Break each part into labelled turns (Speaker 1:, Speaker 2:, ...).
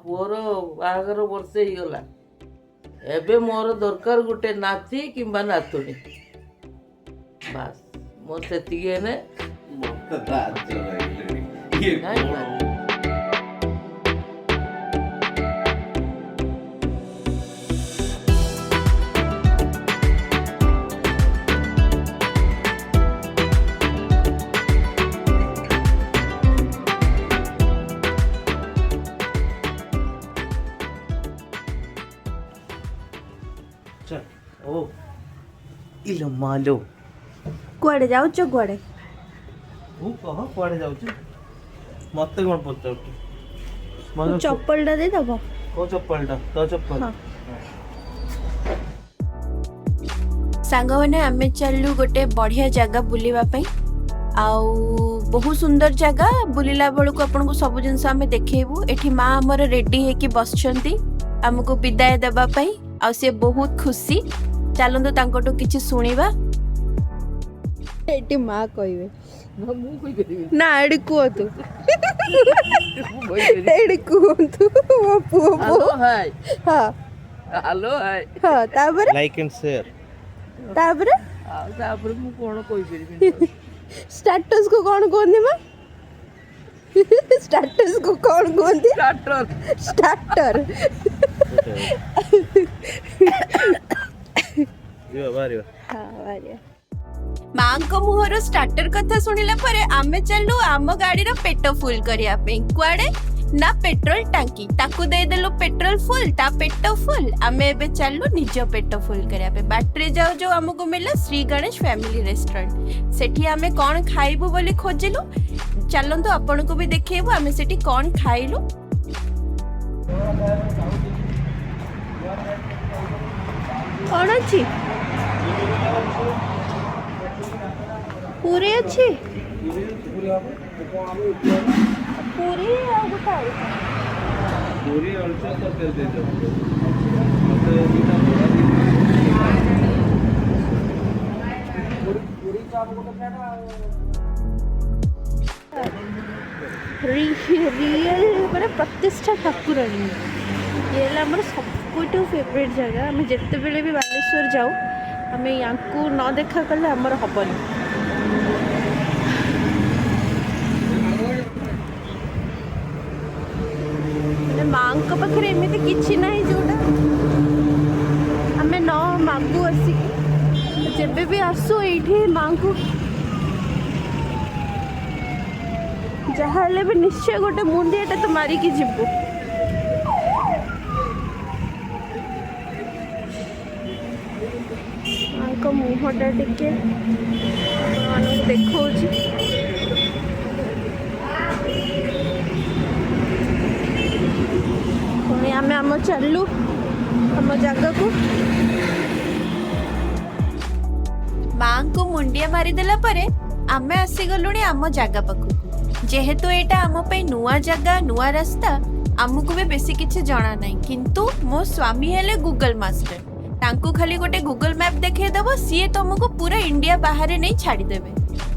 Speaker 1: Poor बाहागर वर्षे ही गला एबे मोर दरकार गोटे नाती किंबा नातुणी बास मोर सेतिकी हेने ओ इलो मालो
Speaker 2: कुआडे जाउछ कुआडे
Speaker 1: तू कह कुआडे जाउछ मते कोन पचाउछ
Speaker 2: तू चप्पलटा दे दबो
Speaker 1: को चप्पलटा तो चप्पल
Speaker 2: हाँ। सांगने आमे चलू गोटे बढ़िया जगह बुलिबा पई आउ बहुत सुंदर जगह बुलिला बेलू को आपन को सब जिनस आमे देखेबू एठी माँ हमर रेडी है कि बसछंती हमको विदाय देबा पई आ से बहुत खुशी चलंतु तांकोटो किछि सुनिबा एठी माँ कहबे
Speaker 1: मु कोइ करिवे
Speaker 2: ना एडी कुहतु एडी कुहतु ओ पुओ
Speaker 1: हेलो हाय
Speaker 2: हां
Speaker 1: हेलो हाय
Speaker 2: हां ताबरे
Speaker 1: लाइक एंड शेयर
Speaker 2: ताबरे
Speaker 1: तापर मु कोन कोइ करिवे
Speaker 2: स्टेटस को कौन कहंदी मां स्टेटस को कौन कहंदी
Speaker 1: स्टार्टर
Speaker 2: स्टार्टर
Speaker 1: यो बारियो
Speaker 2: हां बारियो
Speaker 3: माँ को मुहर स्टार्टर कथा सुनिला परे आमे चलू आम गाड़ीर पेट फुल करिया पे कुआडे ना पेट्रोल टांकी ताकू दे देलु पेट्रोल फुल ता पेट फुल आमे एबे चलू निज पेट फुल करिया पे बाटरे जाऊ जो हमको मिला श्री गणेश फैमिली रेस्टोरेंट सेठी आमे कोन खाइबू बोली खोजिलु चलंतु आपन को भी देखेबू आमे सेठी कोन खाइलु
Speaker 2: कौन अच्छी पूरी अच्छी पूरी आ गोटा
Speaker 1: पूरी अल्सा तो कर दे दो मते बिना पूरी चाप को फेटा
Speaker 2: रियल माने प्रतिष्ठा ठाकुरानी ये हमर सबको फेवरेट जगह आम जिते बेले भी बालेश्वर जाऊ आम या न देखा कले आमर हबनी माँ पाखे एमती किसी ना जोटा आम न मागू आसिक जब भी आसू ये माँ को जहाँ भी निश्चय गोटे मुंडियाटा तो मारिकी जीवु मुहटा टिके देखा पुणी आम आम चलू आम जगह को
Speaker 3: माँ को मुंडिया मारिदेला परे आमे आसीगलुणी आम जगह पाखु जेहेतु एटा आम पे नुआ जगह नुआ रास्ता आमको भी बेसी किछि जाना नहीं किंतु मो स्वामी हेले गूगल मास्टर तांको खाली गोटे गूगल मैप देखे दबो सी तुमको पूरा इंडिया बाहर नहीं छाड़ी देबे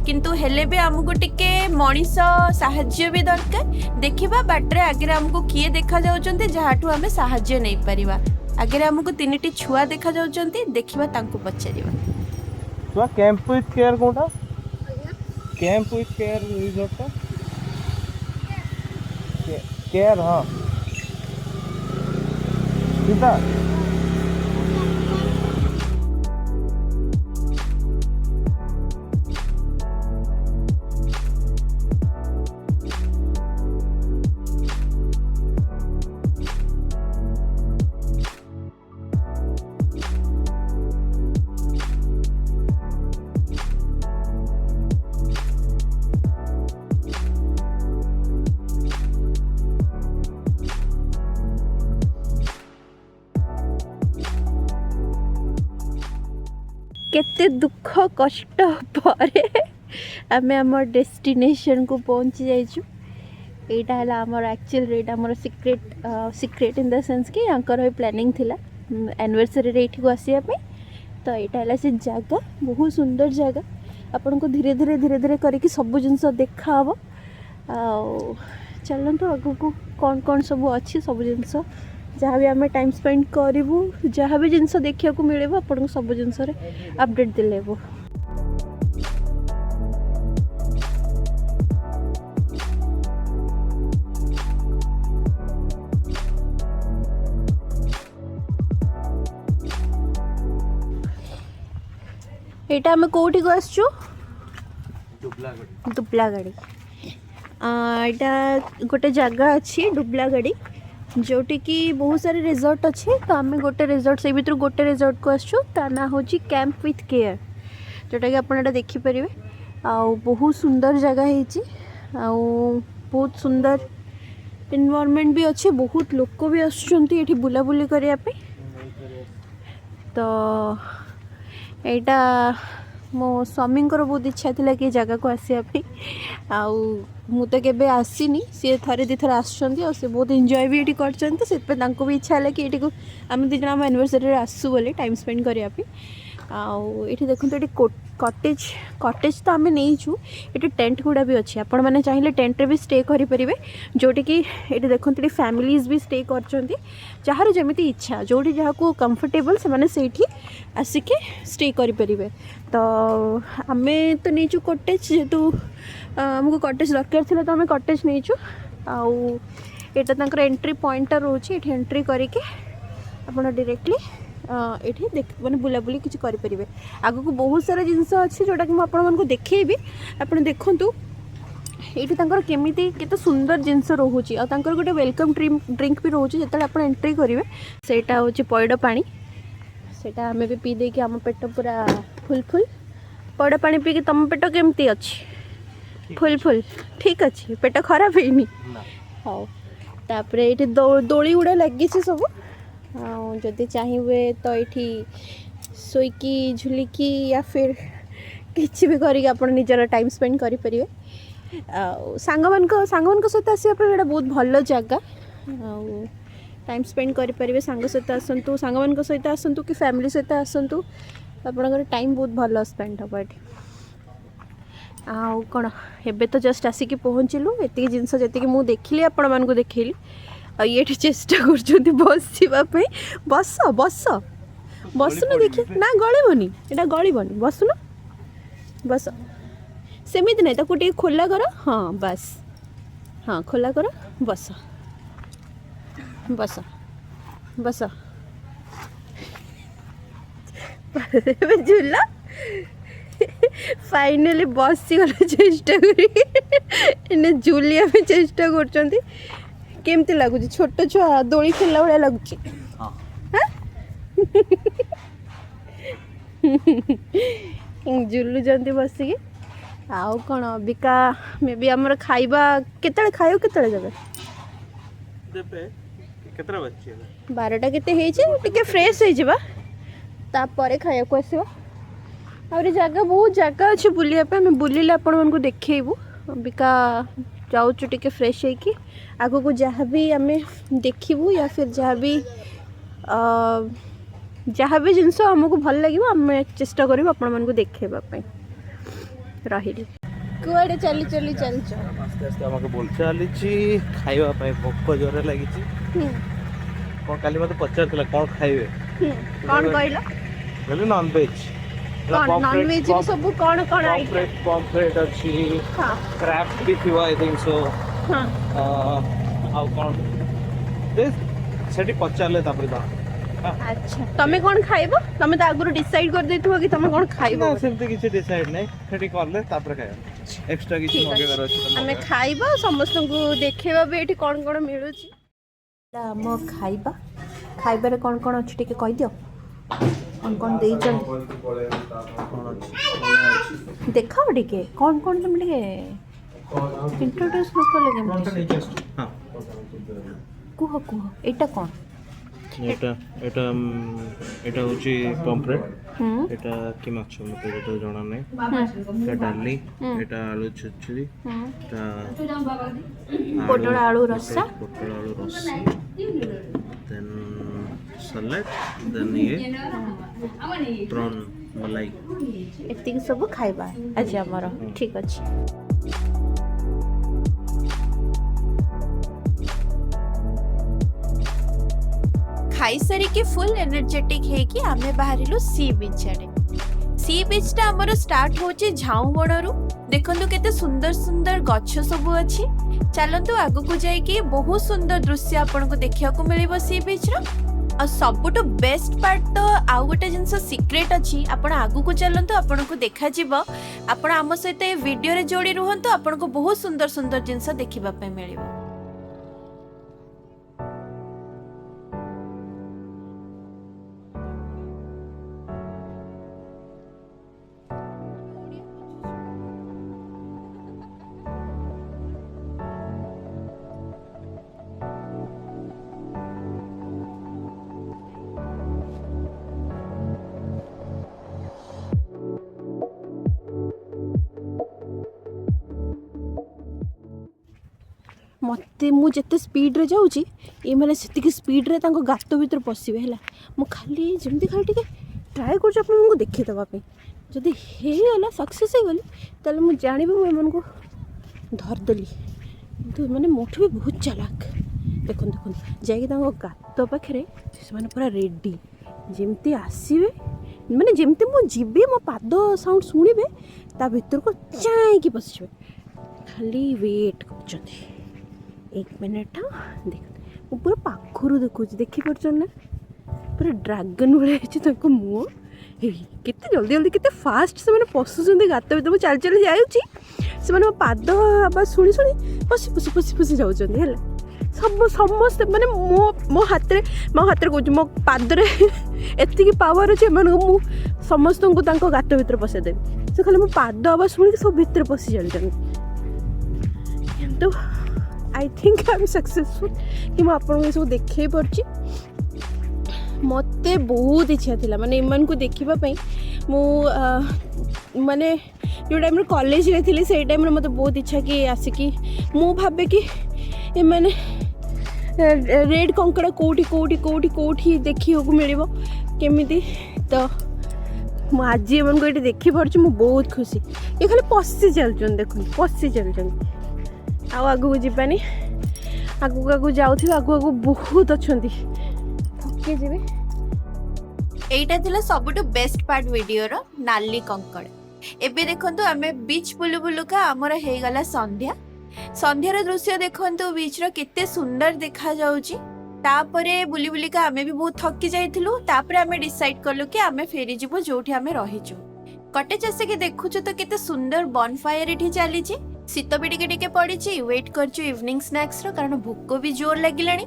Speaker 3: किंतु हेले भी आमको टिके मनीष साहाय्य भी दरकार देखिबा बाटरे आगे हमको किए देखा जाउचंती जहाठू हमें साहाय्य नहीं परिबा आगे हमको तीनटी छुआ देखा जाउचंती देखिबा तांको पचारिबा
Speaker 1: छुआ कैंप विथ केयर कोटा camp with care resort care हां सीता
Speaker 2: केते दुख कष्ट परे आमे हमर डेस्टिनेशन को पहुंची जाइछु एटा हला हमर एक्चुअल एटा हमर सीक्रेट इन द सेंस कि अंकर प्लानिंग थिला एनिवर्सरी रे एठी को आसिया पे तो एटा हला से जगह बहुत सुंदर जगह आपन को धीरे धीरे करके सब जिनस देखा हबो चलतु आगु को कौन सब अच्छी सब जिनस जहाँ भी आम टाइम स्पेंड करूँ जहाँ भी जिनस देखा मिले आपको सब जिनस अपडेट दिलेबू। एटा आम कौटी को आसचु दुबलागड़ी यहाँ गोटे जगह अच्छी दुबलागड़ी जोटी की बहुत सारे रिजॉर्ट अच्छे तो आम गोटे रिजॉर्ट से भर गोटे रिजॉर्ट को आसचु ता ना हूँ कैंप विथ केयर जोटा कि आपड़ा देखिपारे बहुत सुंदर जगह है बहुत सुंदर इन्वायरमेंट भी अच्छे बहुत लोक भी आसुँच बुलाबुली करने तो यहाँ मो स्वामी बहुत इच्छा थी कि जगह को आसवाई मु तो केबे आसीनी सी थे दी थर आसुँच सी बहुत एंजॉय भी ये कर भी इच्छा है कि ये आम दिज आम एनिवर्सरी आसू बोले टाइम स्पेंड करने ये देखो ये कटेज कटेज तो आम नहीं ये टेंट गुड़ा भी अच्छी आपण मैंने चाहिए टेंट रे भी स्टे करें जोटी कि ये देखो ये फैमिलीज भी स्टे कर जार जमी इच्छा जो जहाँ को कंफर्टेबल से आसिके स्टे करें तो आम तो नहीं कटेज जेहेतु आमको कटेज दरकार थी तो आम कटेज नहीं यहाँ एंट्री पॉइंट रोचे ये एंट्री करके आप डायरेक्टली ये देख मैंने बुलाबुली किसी करें आग को बहुत सारा जिनस अच्छे जोटा कि मुझे देखी आप देखूँ ये केमी केते सुंदर जिनस रोचे और गोटे वेलकम ड्रिंक भी रोचे जो आप एंट्री करेंगे सेटा हूँ पैड़ पानी सेटा आम भी पी देकी आम पेट पूरा फुल फुल पैड़ पानी पी के तुम पेट केमती अच्छी फुल फुल ठीक अच्छे पेट खराब है हाँ तापर ये दोली गुड़ा लगी सब जदि चाहिए तो ये शोईकी झुलिकी या फिर किसी भी करके आप निजर टाइम स्पेंड करें सांग मान सहित आसपा बहुत भल जगह टाइम स्पेंड करें सांग सहित आसतु सांग मान सहित आसतु कि फैमिली सहित आसतु आपंकर टाइम बहुत भल स्पेंड हम ये कौन एबे तो जस्ट आसिक पहुँचलु ये जिनस जी मुझे देखिली आपण मानक देखली ये चेष्टा कर बस बस बसुन देखिए ना गलबनी यहाँ गलबनी बसुन बस सेमती नहीं ताको टे खोला कर हाँ बस हाँ खोला कर बस बस बस झूला फाइनली बस गला चेष्टा कर झूलिया चेष्टा कर केमती लगुच छोट छुआ दोली खेलला भाया लगुच झुलुंट बसिकी आउ कौन अबिका मे भी आमर खाइबा केतले खाइब केतले देबे 12टा केते फ्रेश हो जावा तापर खाया को आसवा और जगह बहुत जगह अच्छे बुलिया पे हमें बुलिले आपण मानकु देखैबू अबिका जाऊँ टिके फ्रेश होगी आग को जहाँ भी आम देखू या फिर जहाँ भी जिनस आमको भल लगे आम चेष्टा करूँ आपण मानकु देखैबापी रही कुआडे चली चली चल
Speaker 4: आस्ते आस्ते हमको बोल चली खाइबा पई भोक जोरे लगी कौन काली मत पचार कौन खाइबे
Speaker 2: कौन कहला
Speaker 4: बोले नॉन वेज
Speaker 2: नॉन वेज सब कौन कौन
Speaker 4: पॉम्फ्रेट अच्छी क्रैब भी थी आई थिंक सो
Speaker 2: हां
Speaker 4: आउ कौन दिस सेठी पचारले तापर दा
Speaker 2: अच्छा तमे कौन खाइबो तमे तो आगुर डिसाइड कर देथु कि तमे कौन खाइबो
Speaker 4: ना सेमते किछि डिसाइड नै सेठी करले तापर खाइबो एक्स्ट्रा किछि मगे कर अछि
Speaker 2: हमें खाइबो समस्त को देखेबा बे एठी कौन कौन मिलु छी हम खाइबा खाइबारे कौन कौन अछि टिके कहि दियो कौन दे देखाओ टिके कौन कौन तुम टिके इंट्रोड्यूस न कर लगे
Speaker 4: हां
Speaker 2: कुह कुह एटा कौन
Speaker 4: এটা হচ্ছে পমফ্রেট এটা কি মাছ মতে তো জানা নাই এটা ডালি এটা আলু চচ্চড়ি এটা
Speaker 2: পটল আলু রসা
Speaker 4: দেন সালাড দেন ইয়ে প্রন মলাই
Speaker 2: এতিকি সব খাইবা আজ আমার ঠিক আছে
Speaker 3: खाई सारी की फुल एनर्जेटिक है कि आमे बाहरिलु सी बीच आड़े। सी बीच टा हमर स्टार्ट होची झाऊ बणरू। देखंतु केते सुंदर सुंदर गछ सब अछि। चलंतु आगु को जाई कि बहुत सुंदर दृश्य आपन को देखिया को मिलिबो सी बीच रो। आ सबटो बेस्ट पार्ट तो आउ गोटे जिनस सीक्रेट अछि। आपण आगु को चलंतु आपण को देखा जिवो। आपण आम सहित ए वीडियो रे जोड़ी रहंतु आपण को बहुत सुंदर सुंदर जिनस देखिबा पे मिलिबो।
Speaker 2: मत मुझे स्पीड रे जाऊँगी ये मैंने से स्पीड रे तांको गात भीतर पशिबे है मु खाली जमी खाली टे ट्राए कर देखी देवाई जदि होगला सक्सेस हो गली ताले मुझे जानी मुझे धरदेली कितु मैंने मोठू भी बहुत चालाक देखो देखो जाकि गात पाखे से पूरा रेडी जमती आसवे मैंने जमती मु जीवी मो पाद साउंड शुणे ता भीतर को चाँकि पशिबे खाली वेट कर एक मिनट देख मु पूरा पाखर देखुच देखिपार ना पूरा ड्रागन भाई मुँह केते जल्दी जल्दी केते फास्ट से मैंने पशुंट गात भर चल चल जाऊँगी से पाद आवाज शुणी शुणी पशि पशि पशि पशि जाऊँच है सब समस्ते मैंने मो हाथ में कौच मो पादरे एति पावर अच्छे मु समस्त को गात भर पशेदेवी से खाली मो पाद आवाज शुणी सब भितर पशि चलते I think I am successful कि मुझे सब देखे पार्ची मत बहुत इच्छा थी माने इमान को देखापी मु माने जो टाइम कॉलेज रे थी से टाइम मत बहुत इच्छा कि आसिकी मु भावे कि मैंने रेड कंकड़ा कोठी कोठी कोठी कोठी देखा मिल केमी तो मुझे एम को ये देखिपार बहुत खुशी ये खाली पशि चलुन देख पशि चलुन आगू जानी आगू आगू जाऊ आगू आगू बहुत अच्छा थके जी
Speaker 3: एटा थिला सबटु बेस्ट पार्ट वीडियो रो नाली कंकड़। एबे देखंतु आमे बीच बुलु बुलुका हमर हे गला संध्या संध्यार दृश्य देखंतु बीच रो केते सुंदर देखा जाउची। तापरे बुली बुलिका आमे भी बहुत थकी जाइथिलु। तापरे आमे डिसाइड करलु कि आमे फेरी जिवो जोठी आमे रहिचु। कटेज आसे के देखुछु तो केते सुंदर बॉनफायर एठी चली छी। शीत भी टिके पड़ी वेट करछु इवनिंग स्नैक्स रो कारण भूख भी जोर लागिलानी।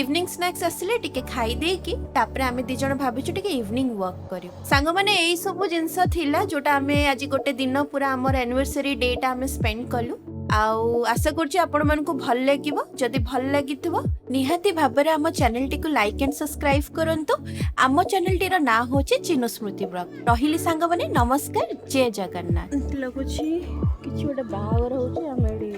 Speaker 3: इवनिंग स्नैक्स आसिले टिके खाई दे कि तापरे आमे दी जण भाबिछु टिके इवनिंग वॉक करियो। सांग माने एई सब जिंस थिला जोटा आमे आज गोटे दिन पूरा हमर एनिवर्सरी डेट आमे स्पेंड कलु। आउ आशा करछि आपण मन को भल लागिवो। जदि भल लागिथिवो निहाती भाबरे हम चैनल टिको लाइक एंड सब्सक्राइब करंतु। आम चैनल टीर ना होछि चिनु स्मृति ब्लॉग। रहिली सांग माने नमस्कार जय जगन्नाथ।
Speaker 2: लगुछि किछि गोटे बाहागर होछि हम एडी